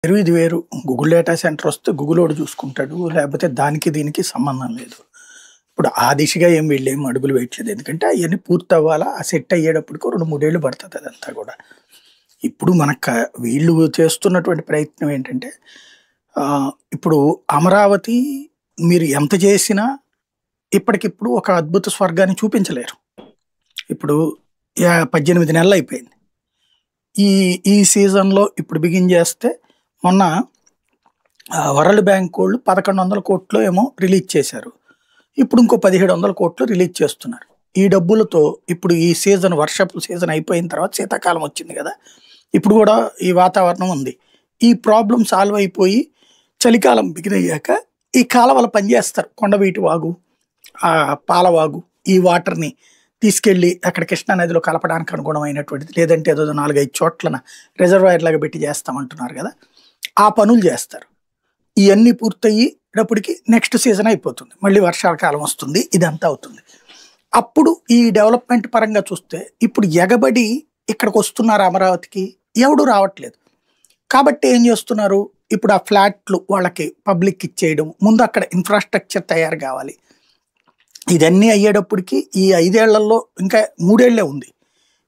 వేరు ఇది వేరు. గూగుల్ డేటా సెంటర్ వస్తే గూగులోడు చూసుకుంటాడు. లేకపోతే దానికి దీనికి సంబంధం లేదు. ఇప్పుడు ఆ దిశగా వీళ్ళేం అడుగులు వేయట్లేదు. ఎందుకంటే అయన్నీ పూర్తవ్వాలా. ఆ సెట్ అయ్యేటప్పటికి 2, 3 ఏళ్ళు పడతది అదంతా గూడా. ఇప్పుడు వీళ్ళు చేస్తున్నటువంటి ప్రయత్నం ఏంటంటే ఇప్పుడు అమరావతి మీరు ఎంత చేసినా ఇప్పటికిప్పుడు ఒక అద్భుత స్వర్గాన్ని చూపించలేరు. ఇప్పుడు 18 నెలలయిపోయింది. ఈ ఈ సీజన్‌లో ఇప్పుడు బిగిన్ చేస్తే మొన్న వరల్డ్ బ్యాంక్ వోళ్ళు 1100 కోట్లో ఏమో రిలీజ్ చేశారు. ఇప్పుడు ఇంకో 1700 కోట్లు రిలీజ్ చేస్తున్నారు. ఈ డబ్బులతో ఇప్పుడు ఈ సీజన్ వర్షపు సీజన్ అయిపోయిన తర్వాత శీతాకాలం వచ్చింది గదా! ఇప్పుడు గూడా ఈ వాతావరణం ఉంది. ఈ ప్రాబ్లమ్ సాల్వ్ అయిపోయి చలికాలం బిగిన్ అయ్యాక ఈ కాలవలు పనిచేస్తారు. కొండవీటి వాగు, పాలవాగు ఈ వాటర్‌ని తీసుకెళ్ళి అక్కడ కృష్ణా నదిలో కలపడానికి అనుగుణమైనటువంటిది. లేదంటే ఏదో 4, 5 చోట్లన రిజర్వాయర్ లాగా పెట్టి చేస్తామంటున్నారు గదా! ఆ పనులు చేస్తారు. ఇయన్నీ పూర్తయ్యేటప్పటికి నెక్స్ట్ సీజన్ అయిపోతుంది. మళ్ళీ వర్షాకాలం వస్తుంది. ఇదంతా అవుతుంది. అప్పుడు ఈ డెవలప్‌మెంట్ పరంగా చూస్తే ఇప్పుడు ఎగబడి ఇక్కడికొస్తున్నారు అమరావతికి. ఎవడు రావట్లేదు. కాబట్టి ఏం చేస్తున్నారు? ఇప్పుడు ఆ ఫ్లాట్లు వాళ్ళకి పబ్లిక్‌కి ఇచ్చేయడం. ముందు అక్కడ ఇన్‌ఫ్రాస్ట్రక్చర్ తయారు కావాలి. ఇదన్నీ అయ్యేటప్పటికి ఈ 5 ఏళ్లలో ఇంకా 3 ఏళ్లే ఉంది.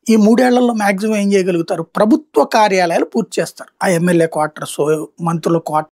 ఈ 3 ఏళ్లలో మాక్సిమం ఏం చేయగలుగుతారు? ప్రభుత్వ కార్యాలయాలు పూర్తి చేస్తారు. ఆ ఎమ్మెల్యే క్వార్టర్సో, మంత్రుల క్వార్టర్స్